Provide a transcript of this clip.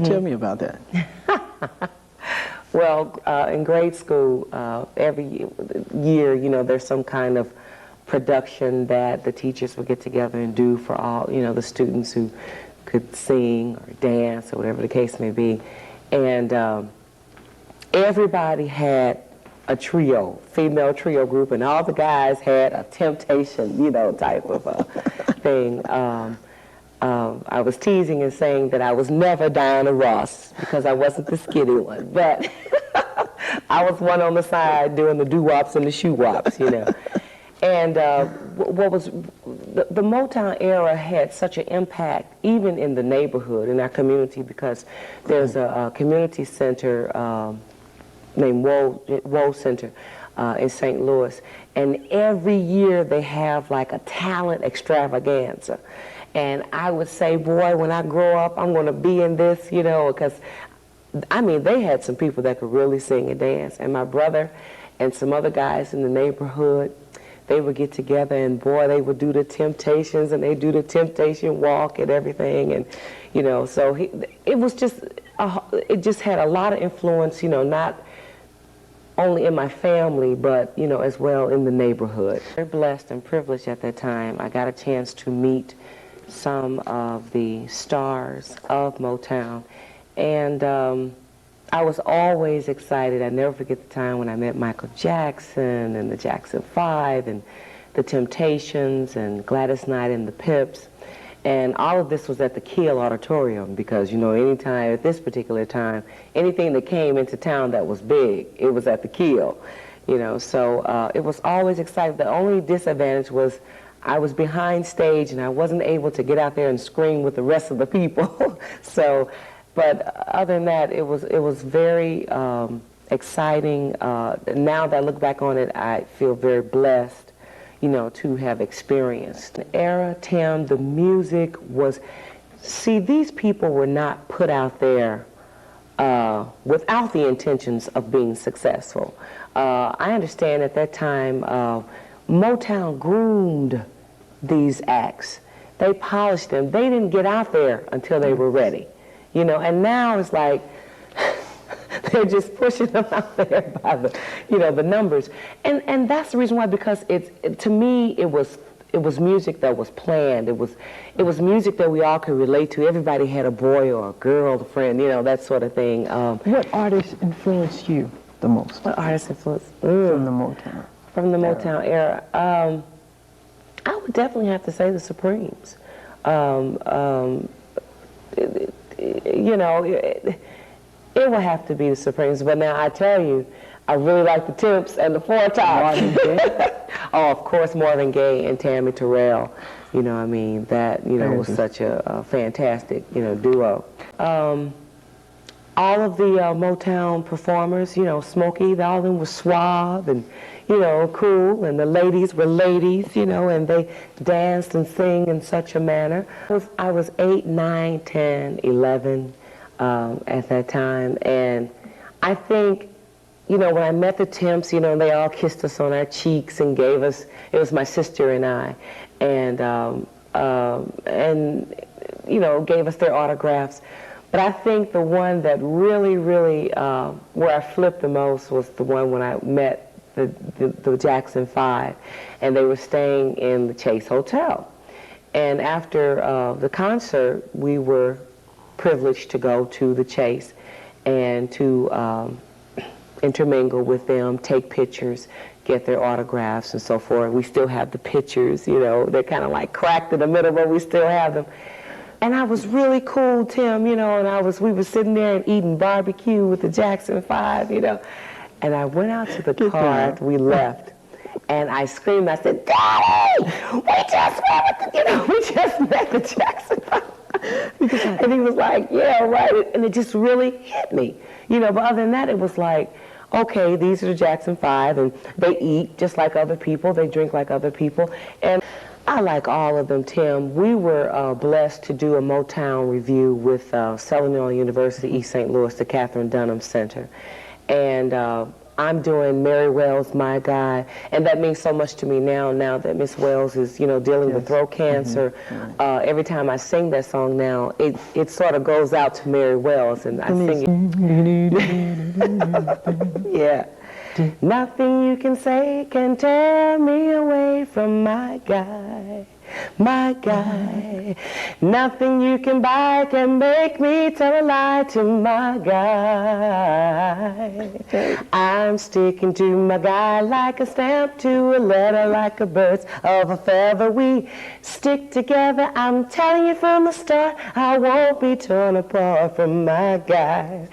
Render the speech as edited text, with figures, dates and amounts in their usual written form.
Tell me about that. Well, in grade school, every year, you know, there's some kind of production that the teachers would get together and do for all, you know, the students who could sing or dance or whatever the case may be. And everybody had a trio, female trio group, and all the guys had a Temptation, you know, type of thing. I was teasing and saying that I was never Diana Ross because I wasn't the skinny one, but I was one on the side doing the doo-wops and the shoe-wops, you know. And what was the Motown era had such an impact even in the neighborhood, in our community, because there's a community center named Woe Center in St. Louis, and every year they have like a talent extravaganza. And I would say, boy, when I grow up, I'm going to be in this, you know, because, I mean, they had some people that could really sing and dance. And my brother and some other guys in the neighborhood, they would get together, and boy, they would do the Temptations, and they do the Temptation walk and everything. And, you know, so it was just, it just had a lot of influence, you know, not only in my family, but, you know, as well in the neighborhood. Very blessed and privileged at that time. I got a chance to meet some of the stars of Motown, and I was always excited. I never forget the time when I met Michael Jackson and the Jackson 5 and the Temptations and Gladys Knight and the Pips, and all of this was at the Kiel Auditorium, because, you know, anytime at this particular time, anything that came into town that was big, it was at the Kiel, you know. So it was always exciting. The only disadvantage was I was behind stage and I wasn't able to get out there and scream with the rest of the people. So, but other than that, it was very exciting. Now that I look back on it, I feel very blessed, you know, to have experienced. The era, Tim, the music was, see, these people were not put out there without the intentions of being successful. I understand at that time, Motown groomed these acts. They polished them. They didn't get out there until they were ready, you know. And now it's like they're just pushing them out there by the, you know, the numbers. And that's the reason why, because to me it was music that was planned. It was music that we all could relate to. Everybody had a boy or a girl, a friend, you know, that sort of thing. What artists influenced you the most? What artists influenced? From the Motown. From the Motown era. I would definitely have to say the Supremes. You know, it would have to be the Supremes. But now I tell you, I really like the Temps and the Four Tops. Oh, of course, Marvin Gaye and Tammy Terrell. You know, I mean, that, you know, was such a fantastic, you know, duo. All of the Motown performers, you know, Smokey, all of them were suave and, you know, cool, and the ladies were ladies, you know, and they danced and sang in such a manner. I was 8, 9, 10, 11 at that time, and I think, you know, when I met the Temps, you know, they all kissed us on our cheeks and gave us, it was my sister and I, and you know, gave us their autographs. But I think the one that really, really, where I flipped the most was the one when I met the Jackson 5, and they were staying in the Chase Hotel. And after the concert, we were privileged to go to the Chase and to intermingle with them, take pictures, get their autographs and so forth. We still have the pictures, you know, they're kind of like cracked in the middle, but we still have them. And I was really cool, Tim, you know, and we were sitting there and eating barbecue with the Jackson 5, you know. And I went out to the car after we left, and I screamed, I said, "Daddy, we just met the Jackson 5." And he was like, "Yeah, right." And it just really hit me, you know. But other than that, it was like, okay, these are the Jackson 5, and they eat just like other people, they drink like other people. And I like all of them, Tim. We were blessed to do a Motown review with Southern Illinois University, East St. Louis, the Catherine Dunham Center. And I'm doing Mary Wells' My Guy, and that means so much to me now that Miss Wells is, dealing with throat cancer. Every time I sing that song now, it sort of goes out to Mary Wells, and I sing it. Yeah. Nothing you can say can tear me away from my guy. My guy. Nothing you can buy can make me tell a lie to my guy. I'm sticking to my guy like a stamp to a letter, like a bird of a feather. We stick together. I'm telling you from the start, I won't be torn apart from my guy.